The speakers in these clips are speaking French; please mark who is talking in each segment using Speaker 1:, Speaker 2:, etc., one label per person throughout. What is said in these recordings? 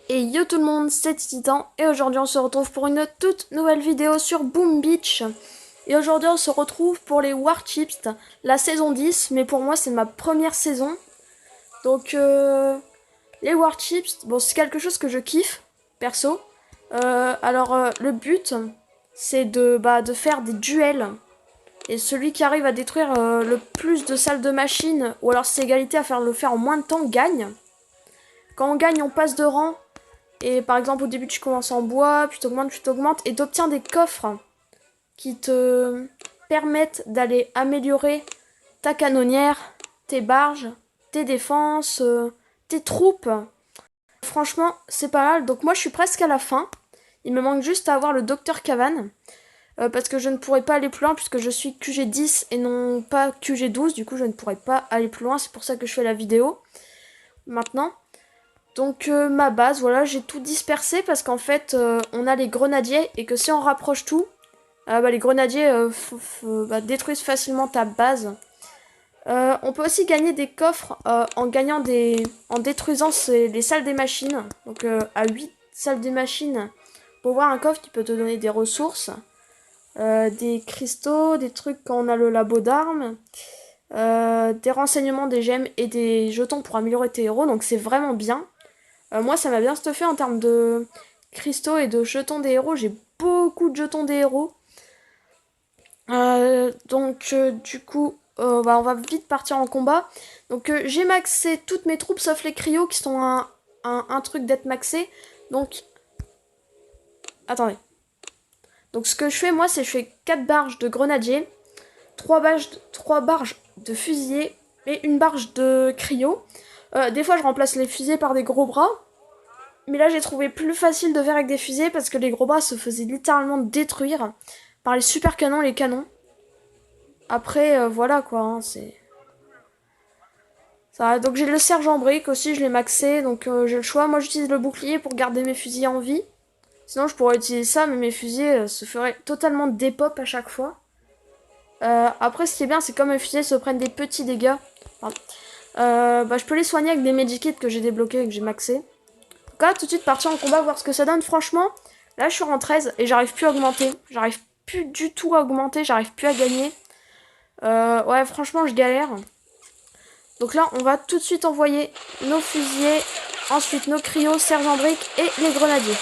Speaker 1: Et yo tout le monde, c'est Titan et aujourd'hui on se retrouve pour une toute nouvelle vidéo sur Boom Beach. Et aujourd'hui on se retrouve pour les Warships, la saison 10, mais pour moi c'est ma première saison. Donc les Warships, bon c'est quelque chose que je kiffe, perso. Le but c'est de faire des duels. Et celui qui arrive à détruire le plus de salles de machines, ou alors c'est égalité à le faire en moins de temps, gagne. Quand on gagne on passe de rang. Et par exemple, au début, tu commences en bois, puis t'augmentes, et t'obtiens des coffres qui te permettent d'aller améliorer ta canonnière, tes barges, tes défenses, tes troupes. Franchement, c'est pas mal. Donc moi, je suis presque à la fin. Il me manque juste à avoir le docteur Cavan. Parce que je ne pourrais pas aller plus loin puisque je suis QG10 et non pas QG12. Du coup, je ne pourrais pas aller plus loin. C'est pour ça que je fais la vidéo maintenant. Donc ma base, voilà, j'ai tout dispersé parce qu'en fait, on a les grenadiers et que si on rapproche tout, les grenadiers détruisent facilement ta base. On peut aussi gagner des coffres en détruisant les salles des machines. Donc à 8 salles des machines, pour voir un coffre qui peut te donner des ressources, des cristaux, des trucs quand on a le labo d'armes, des renseignements, des gemmes et des jetons pour améliorer tes héros. Donc c'est vraiment bien. Moi, ça m'a bien stuffé en termes de cristaux et de jetons des héros. J'ai beaucoup de jetons des héros. Du coup, on va vite partir en combat. Donc, j'ai maxé toutes mes troupes sauf les cryos qui sont un truc d'être maxé. Donc, attendez. Donc, ce que je fais, moi, c'est je fais 4 barges de grenadiers, 3 barges de fusiliers et une barge de cryo. Des fois, je remplace les fusées par des gros bras. Mais là, j'ai trouvé plus facile de faire avec des fusées parce que les gros bras se faisaient littéralement détruire par les super canons et les canons. Après, voilà quoi, hein, c'est... Ça, donc j'ai le sergent brique aussi, je l'ai maxé, donc j'ai le choix. Moi, j'utilise le bouclier pour garder mes fusils en vie. Sinon, je pourrais utiliser ça, mais mes fusils se feraient totalement dépop à chaque fois. Après, ce qui est bien, c'est comme mes fusils se prennent des petits dégâts. Je peux les soigner avec des medikits que j'ai débloqués et que j'ai maxé. Donc là, tout de suite partir en combat, voir ce que ça donne. Franchement, là, je suis en 13 et j'arrive plus à augmenter. J'arrive plus du tout à augmenter, j'arrive plus à gagner. Ouais, franchement, je galère. Donc là, on va tout de suite envoyer nos fusiliers, ensuite nos cryos, sergent brique et les grenadiers.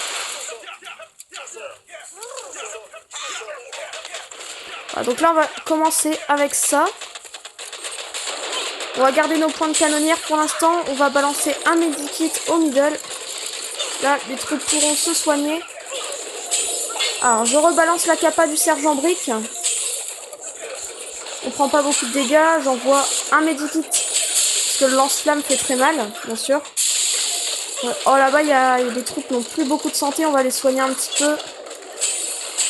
Speaker 1: Voilà, donc là, on va commencer avec ça. On va garder nos points de canonnière pour l'instant. On va balancer un medikit au middle. Là, les troupes pourront se soigner. Alors, je rebalance la capa du sergent brique. On prend pas beaucoup de dégâts. J'envoie un medikit. Parce que le lance-flamme fait très mal, bien sûr. Oh, là-bas, il y a des troupes qui n'ont plus beaucoup de santé. On va les soigner un petit peu.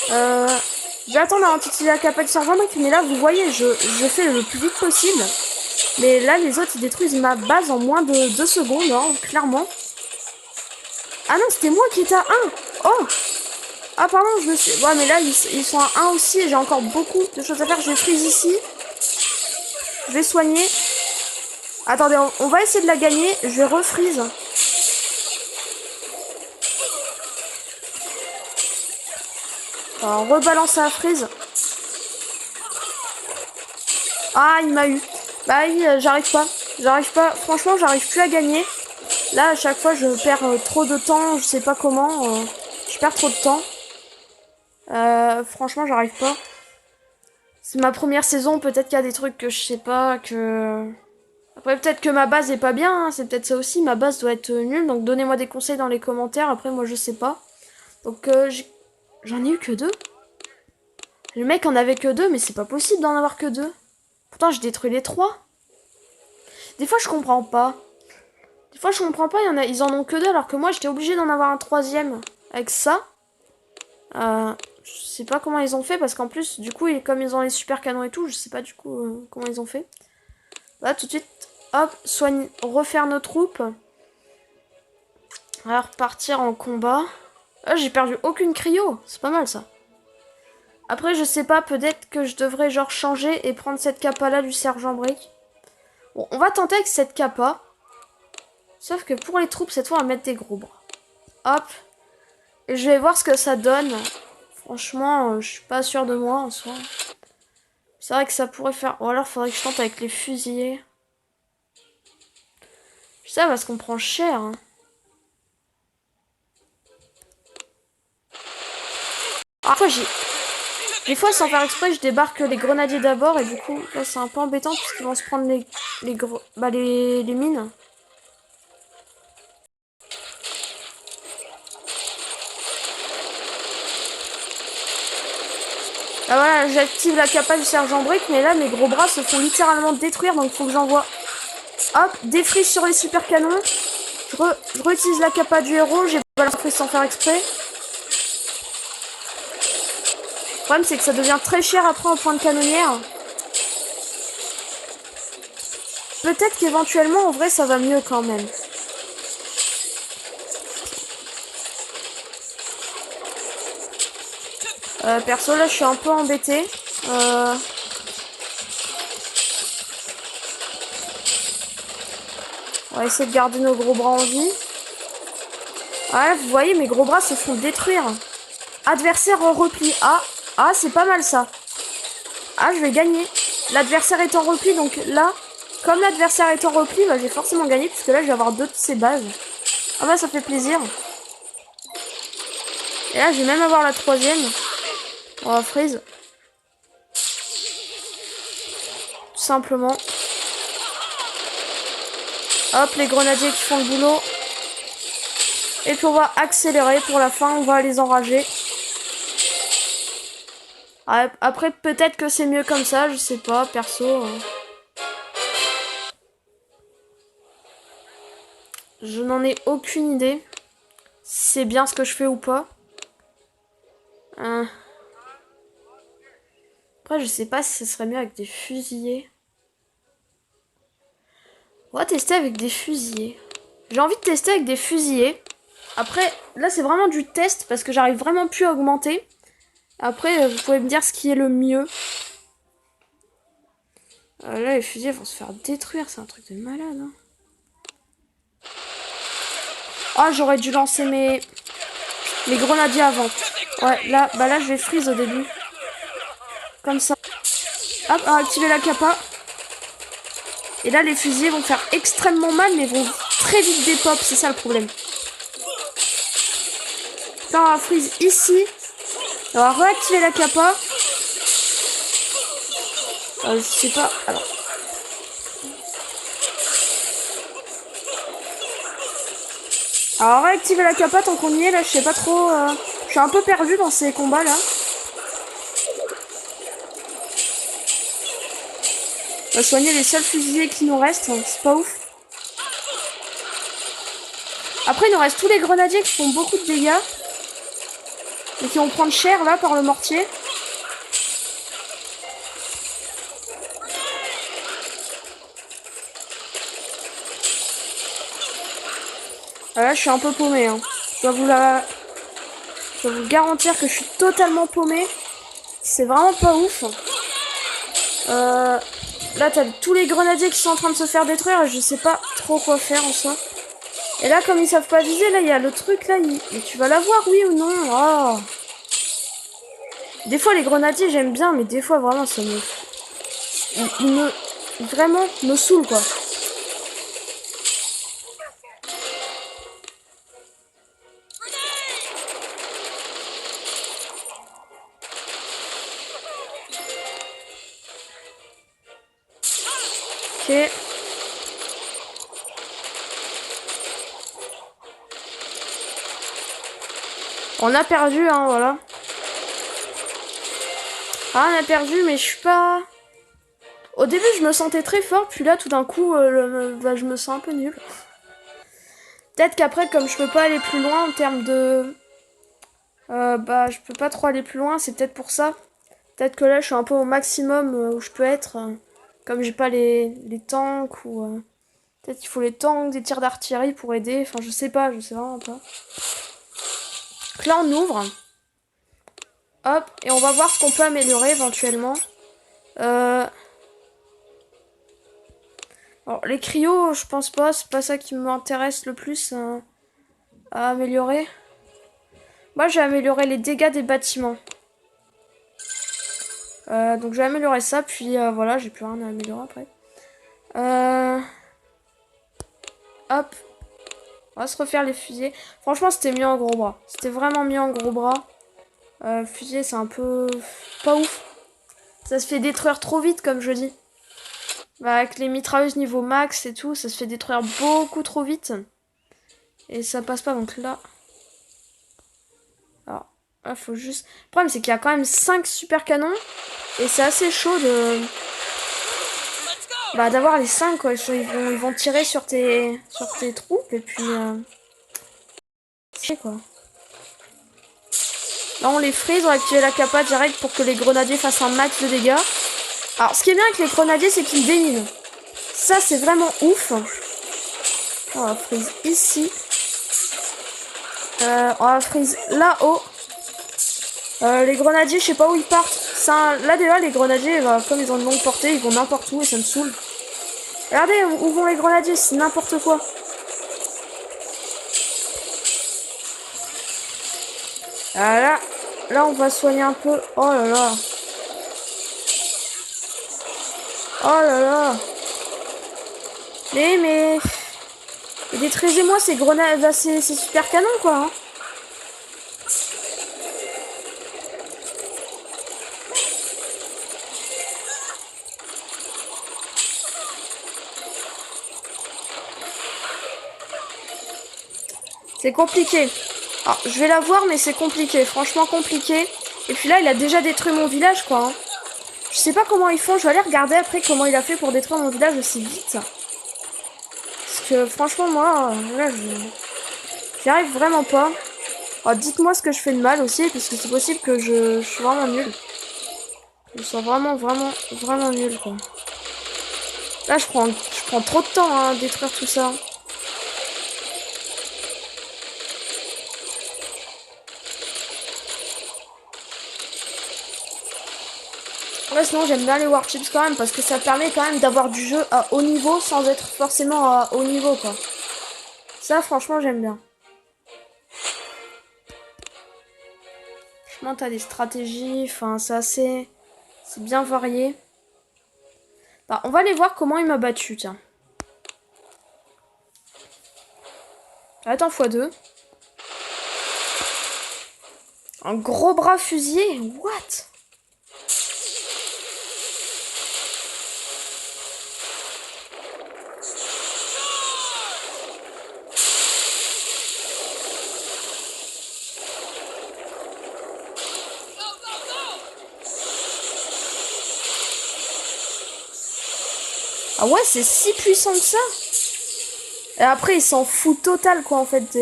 Speaker 1: Je vais attendre avant d'utiliser la capa du sergent brique. Mais là, vous voyez, je fais le plus vite possible. Mais là, les autres, ils détruisent ma base en moins de 2 secondes, hein, clairement. Ah non, c'était moi qui étais à 1. Oh! Ah pardon, je me suis... Ouais, mais là, ils sont à 1 aussi et j'ai encore beaucoup de choses à faire. Je vais freeze ici. Je vais soigner. Attendez, on va essayer de la gagner. Je vais refreeze. Alors, on rebalance à freeze. Ah, il m'a eu. Bah oui, j'arrive pas. J'arrive pas. Franchement, j'arrive plus à gagner. Là, à chaque fois, je perds trop de temps. Je sais pas comment. Je perds trop de temps. Franchement, j'arrive pas. C'est ma première saison. Peut-être qu'il y a des trucs que je sais pas. Après, peut-être que ma base est pas bien. Hein. C'est peut-être ça aussi. Ma base doit être nulle. Donc, donnez-moi des conseils dans les commentaires. Après, moi, je sais pas. Donc, j'en ai eu que 2. Le mec en avait que 2, mais c'est pas possible d'en avoir que 2. Pourtant, j'ai détruit les 3. Des fois, je comprends pas. Des fois, je comprends pas, ils en ont que 2, alors que moi, j'étais obligée d'en avoir un 3ème. Avec ça. Je sais pas comment ils ont fait, parce qu'en plus, du coup, comme ils ont les super canons et tout, je sais pas du coup comment ils ont fait. Là, tout de suite, hop, refaire nos troupes. On va repartir en combat. Ah, j'ai perdu aucune cryo. C'est pas mal, ça. Après, je sais pas, peut-être que je devrais genre changer et prendre cette capa là du sergent brique. Bon, on va tenter avec cette capa. Sauf que pour les troupes, cette fois, on va mettre des gros bras. Hop. Et je vais voir ce que ça donne. Franchement, je suis pas sûre de moi en soi. C'est vrai que ça pourrait faire... Ou alors faudrait que je tente avec les fusillés. Ça parce qu'on prend cher. Hein. Des fois, sans faire exprès, je débarque les grenadiers d'abord. Et du coup, là, c'est un peu embêtant puisqu'ils vont se prendre les mines. Bah voilà, j'active la capa du sergent Brick, mais là mes gros bras se font littéralement détruire, donc faut que j'envoie. Hop, des frises sur les super canons. Je réutilise la capa du héros, j'ai balancé la frise sans faire exprès. Le problème c'est que ça devient très cher après en point de canonnière. Peut-être qu'éventuellement en vrai ça va mieux quand même. Perso là je suis un peu embêté. On va essayer de garder nos gros bras en vie. Voilà, vous voyez mes gros bras se font détruire. Adversaire en repli. Ah c'est pas mal ça. Ah je vais gagner. L'adversaire est en repli donc là, comme l'adversaire est en repli, bah, j'ai forcément gagné puisque là je vais avoir 2 de ses bases. Ah bah ça fait plaisir. Et là je vais même avoir la 3ème. Oh freeze. Tout simplement. Hop les grenadiers qui font le boulot. Et puis on va accélérer pour la fin, on va les enrager. Après peut-être que c'est mieux comme ça, je sais pas, perso. Je n'en ai aucune idée. Si c'est bien ce que je fais ou pas. Après je sais pas si ce serait mieux avec des fusillés. On va tester avec des fusillés. J'ai envie de tester avec des fusillés. Après, là c'est vraiment du test parce que j'arrive vraiment plus à augmenter. Après, vous pouvez me dire ce qui est le mieux. Là, les fusils vont se faire détruire, c'est un truc de malade. Hein. Ah, j'aurais dû lancer mes grenadiers avant. Ouais, là, bah là, je vais freeze au début. Comme ça. Hop, on va activer la capa. Et là, les fusils vont faire extrêmement mal, mais vont très vite dépop, c'est ça le problème. Là, on va freeze ici. On va réactiver la capa. Je sais pas. Alors. Réactiver la capa tant qu'on y est. Là, je sais pas trop. Je suis un peu perdu dans ces combats là. On va soigner les seuls fusillés qui nous restent. C'est pas ouf. Après, il nous reste tous les grenadiers qui font beaucoup de dégâts. Et qui vont prendre cher là par le mortier. Là, je suis un peu paumé. Hein. Je dois vous garantir que je suis totalement paumé. C'est vraiment pas ouf. Là, t'as tous les grenadiers qui sont en train de se faire détruire et je sais pas trop quoi faire en soi. Et là, comme ils savent pas viser, là, il y a le truc là. Mais tu vas l'avoir, oui ou non? Oh. Des fois, les grenadiers, j'aime bien, mais des fois, vraiment, ça me... Vraiment, me saoule, quoi. Ok. On a perdu, hein, voilà. Ah, on a perdu, mais je suis pas... Au début, je me sentais très fort, puis là, tout d'un coup, bah, je me sens un peu nul. Peut-être qu'après, comme je peux pas aller plus loin en termes de... bah, je peux pas trop aller plus loin, c'est peut-être pour ça. Peut-être que là, je suis un peu au maximum où je peux être. Comme j'ai pas les tanks ou... peut-être qu'il faut les tanks, des tirs d'artillerie pour aider. Enfin, je sais pas, je sais vraiment pas. Donc là, on ouvre. Hop, et on va voir ce qu'on peut améliorer éventuellement. Alors, les cryos, je pense pas, c'est pas ça qui m'intéresse le plus à améliorer. Moi, j'ai amélioré les dégâts des bâtiments. Donc, j'ai amélioré ça. Puis, voilà, j'ai plus rien à améliorer après. Hop. On va se refaire les fusées. Franchement, c'était mieux en gros bras. C'était vraiment mieux en gros bras. Fusée, c'est un peu... pas ouf. Ça se fait détruire trop vite, comme je dis. Bah, avec les mitrailleuses niveau max et tout, ça se fait détruire beaucoup trop vite. Et ça passe pas, donc là... Alors, là, faut juste... Le problème, c'est qu'il y a quand même 5 super canons. Et c'est assez chaud de... Bah, d'avoir les 5, quoi. Ils vont tirer sur tes troupes, et puis... C'est quoi. Là, on les freeze, on va activer la capa direct pour que les grenadiers fassent un max de dégâts. Alors, ce qui est bien avec les grenadiers, c'est qu'ils déminent. Ça, c'est vraiment ouf. On va freeze ici. On va freeze là-haut. Les grenadiers, je sais pas où ils partent. Ça, là, déjà, les grenadiers, comme ils ont une longue portée, ils vont n'importe où et ça me saoule. Regardez où vont les grenadiers, c'est n'importe quoi. Voilà. Là, on va soigner un peu. Oh là là. Oh là là. Mais... Et détruisez-moi ces grenades, bah, ces super canons, quoi. Hein. C'est compliqué. Alors, je vais la voir, mais c'est compliqué. Franchement compliqué. Et puis là, il a déjà détruit mon village, quoi. Hein. Je sais pas comment ils font. Je vais aller regarder après comment il a fait pour détruire mon village aussi vite. Parce que franchement, moi, là, j'y arrive vraiment pas. Alors, dites-moi ce que je fais de mal aussi, parce que c'est possible que je suis vraiment nul. Je sois vraiment nul, quoi. Là, je prends trop de temps hein, à détruire tout ça. Ouais, sinon j'aime bien les warships quand même parce que ça permet quand même d'avoir du jeu à haut niveau sans être forcément à haut niveau quoi. Ça franchement j'aime bien. Franchement t'as des stratégies, enfin c'est bien varié. Bah, on va aller voir comment il m'a battu tiens. Ça va être en x2. Un gros bras fusillé, what? Ah ouais, c'est si puissant que ça. Et après, il s'en fout total, quoi, en fait.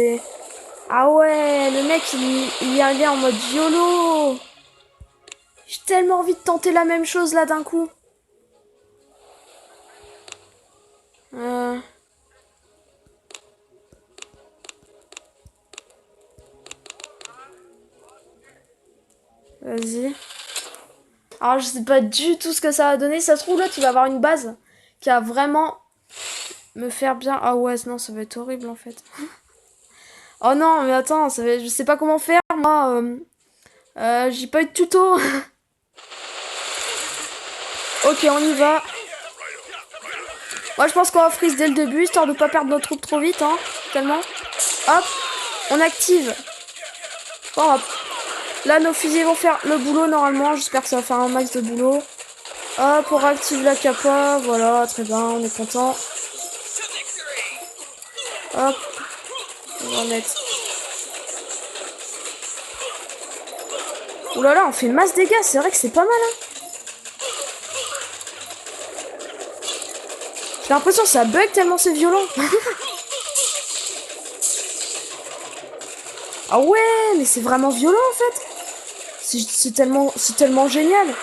Speaker 1: Ah ouais, le mec, il y allait en mode YOLO. J'ai tellement envie de tenter la même chose, là, d'un coup. Vas-y. Alors, je sais pas du tout ce que ça va donner. Ça se trouve, là, tu vas avoir une base qui va vraiment me faire bien. Ah ouais, non, ça va être horrible, en fait. Oh non, mais attends, je sais pas comment faire, moi. J'ai pas eu de tuto. Ok, on y va. Moi, je pense qu'on va freeze dès le début, histoire de pas perdre nos troupes trop vite, hein. Tellement. Hop, on active. Bon, hop. Là, nos fusils vont faire le boulot, normalement. J'espère que ça va faire un max de boulot. Hop, on réactive la capa. Voilà, très bien, on est content. Hop. On va mettre... Ouh là là, on fait masse dégâts, c'est vrai que c'est pas mal, hein. J'ai l'impression que ça bug tellement c'est violent. Ah ouais, mais c'est vraiment violent en fait. C'est tellement génial.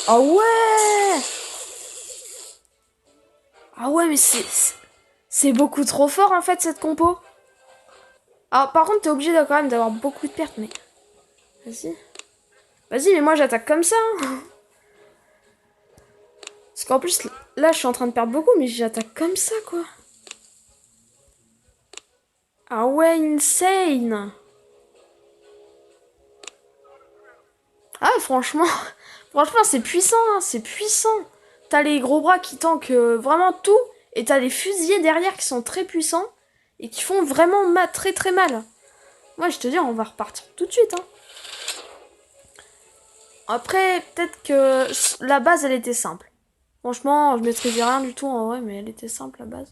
Speaker 1: Ah ouais. Ah ouais, mais c'est beaucoup trop fort en fait cette compo. Alors par contre, t'es obligé quand même d'avoir beaucoup de pertes, mais... Vas-y. Vas-y, mais moi j'attaque comme ça. Hein. Parce qu'en plus, là, je suis en train de perdre beaucoup, mais j'attaque comme ça, quoi. Ah ouais, insane. Ah, franchement, franchement, c'est puissant, hein, c'est puissant. T'as les gros bras qui tankent vraiment tout, et t'as les fusiliers derrière qui sont très puissants, et qui font vraiment très très mal. Moi, je te dis, on va repartir tout de suite, hein. Après, peut-être que la base, elle était simple. Franchement, je maîtrisais rien du tout en vrai, mais elle était simple, la base.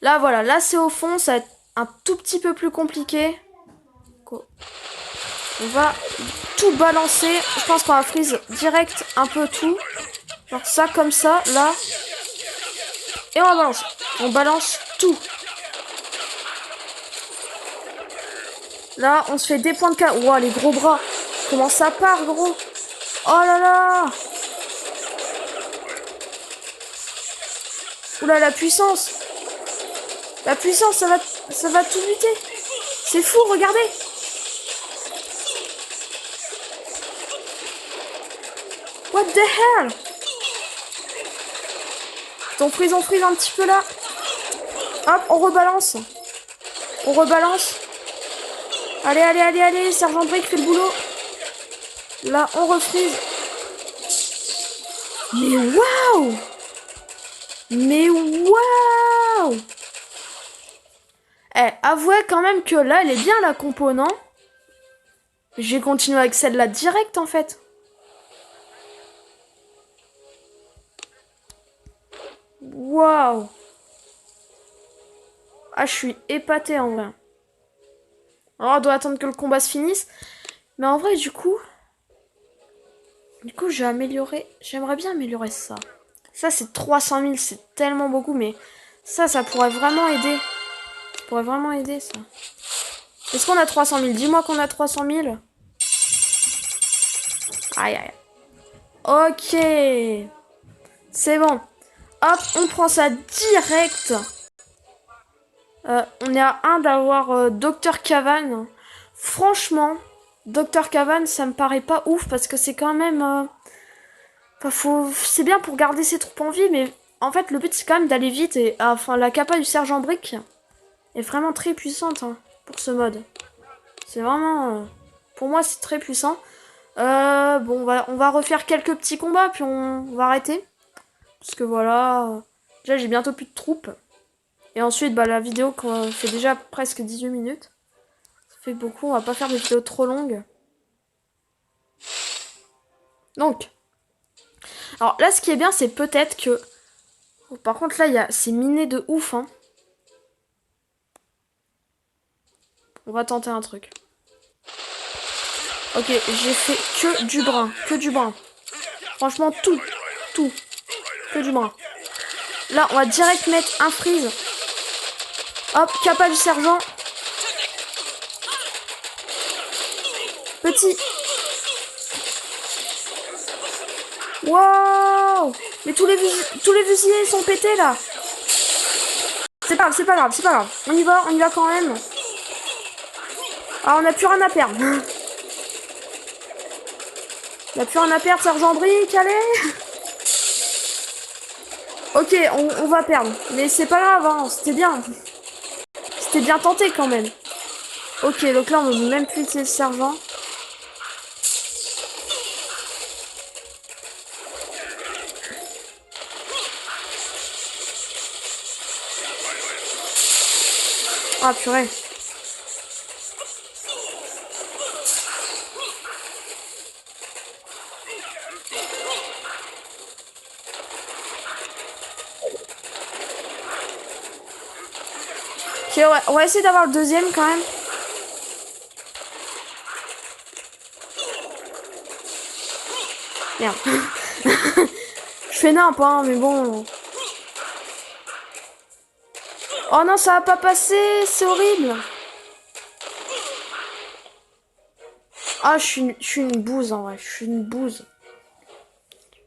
Speaker 1: Là, voilà, là, c'est au fond, ça va être un tout petit peu plus compliqué. On va tout balancer. Je pense qu'on va freeze direct un peu tout. Genre ça, comme ça, là. Et on va balancer. On balance tout. Là, on se fait des points de cas. Ouah, les gros bras. Comment ça part, gros? Oh là là! Oula, la puissance! La puissance, ça va tout buter! C'est fou, regardez! What the hell? On freeze un petit peu là. Hop, on rebalance. On rebalance. Allez, allez, allez, allez, Sergent Brick fait le boulot. Là, on refreeze. Mais waouh! Mais waouh! Eh, avouez quand même que là, elle est bien la compo, non? J'ai continué avec celle-là direct, en fait. Waouh! Ah, je suis épatée, en vrai. Alors, on doit attendre que le combat se finisse. Mais en vrai, du coup, j'ai amélioré. J'aimerais bien améliorer ça. Ça, c'est 300 000. C'est tellement beaucoup. Mais ça pourrait vraiment aider. Ça pourrait vraiment aider, ça. Est-ce qu'on a 300 000? Dis-moi qu'on a 300 000. Aïe, aïe. Ok. C'est bon. Hop, on prend ça direct. On est à 1 d'avoir Dr. Cavan. Franchement, Dr. Cavan, ça me paraît pas ouf parce que c'est quand même... c'est bien pour garder ses troupes en vie, mais en fait, le but c'est quand même d'aller vite. Et enfin, la capa du Sergent Brick est vraiment très puissante hein, pour ce mode. C'est vraiment... pour moi, c'est très puissant. Bon, on va refaire quelques petits combats, puis on va arrêter. Parce que voilà... déjà, j'ai bientôt plus de troupes. Et ensuite, bah, la vidéo fait déjà presque 18 minutes. Ça fait beaucoup, on va pas faire des vidéos trop longues. Donc, alors là, ce qui est bien, c'est peut-être que... oh, par contre, là, c'est miné de ouf. Hein. On va tenter un truc. Ok, j'ai fait que du brun. Que du brun. Franchement, tout. Que du brun. Là, on va direct mettre un freeze. Hop, capa du sergent. Petit. Wow! Mais tous les fusiliers sont pétés là. C'est pas grave. On y va quand même. Ah, on n'a plus rien à perdre. On n'a plus rien à perdre, Sergent Brick, allez. Ok, on va perdre. Mais c'est pas grave, hein, c'était bien. C'était bien tenté quand même. Ok, donc là on ne veut même plus utiliser le sergent. Ah purée. Ok, on va essayer d'avoir le deuxième quand même. Merde. Je fais nimp, hein, mais bon. Oh non, ça va pas passer, c'est horrible. Ah, je suis une bouse en vrai, je suis une bouse.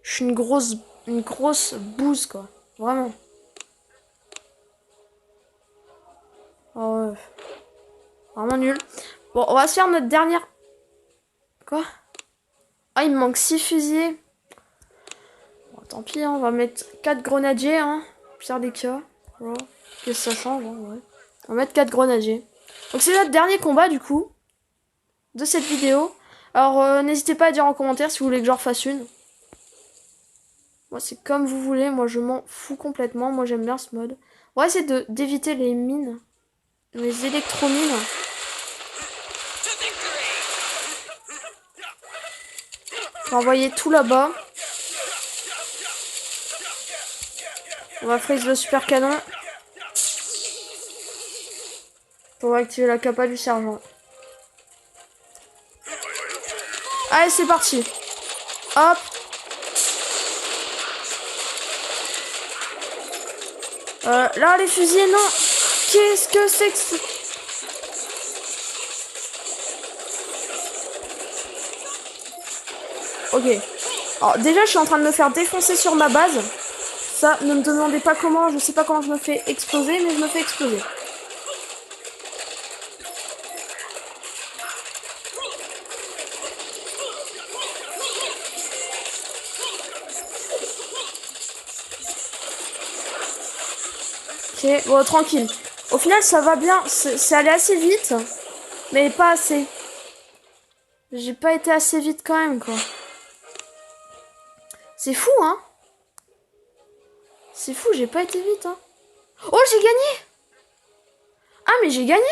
Speaker 1: Je suis une grosse bouse quoi, vraiment. Oh ouais. Vraiment nul. Bon, on va se faire notre dernière... Quoi? Ah, il me manque 6 fusillés. Tant pis, hein, on va mettre 4 grenadiers, hein. Pire des cas. Voilà. Qu'est-ce que ça change, hein, ouais. On va mettre 4 grenadiers. Donc c'est notre dernier combat, du coup, de cette vidéo. Alors, n'hésitez pas à dire en commentaire si vous voulez que j'en refasse une. Moi, c'est comme vous voulez. Moi, je m'en fous complètement. Moi, j'aime bien ce mode. On va essayer d'éviter les mines. Les électromines. On va envoyer tout là-bas. On va freeze le super canon. Pour activer la capa du sergent. Allez, c'est parti. Hop. Là, les fusils, non. Qu'est-ce que c'est que ça? Ok. Alors, déjà, je suis en train de me faire défoncer sur ma base. Ça, ne me demandez pas comment. Je sais pas comment je me fais exploser, mais je me fais exploser. Ok, bon, tranquille. Au final, ça va bien. C'est allé assez vite, mais pas assez. J'ai pas été assez vite quand même, quoi. C'est fou, hein. C'est fou, j'ai pas été vite, hein. Oh, j'ai gagné. Ah, mais j'ai gagné.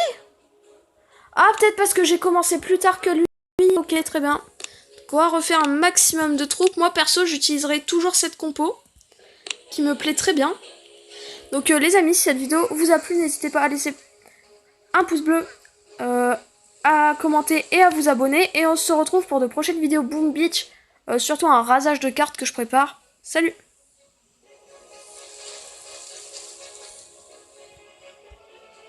Speaker 1: Ah, peut-être parce que j'ai commencé plus tard que lui. Ok, très bien. On va refaire un maximum de troupes. Moi, perso, j'utiliserai toujours cette compo, qui me plaît très bien. Donc les amis, si cette vidéo vous a plu, n'hésitez pas à laisser un pouce bleu, à commenter et à vous abonner. Et on se retrouve pour de prochaines vidéos Boom Beach, surtout un rasage de cartes que je prépare. Salut!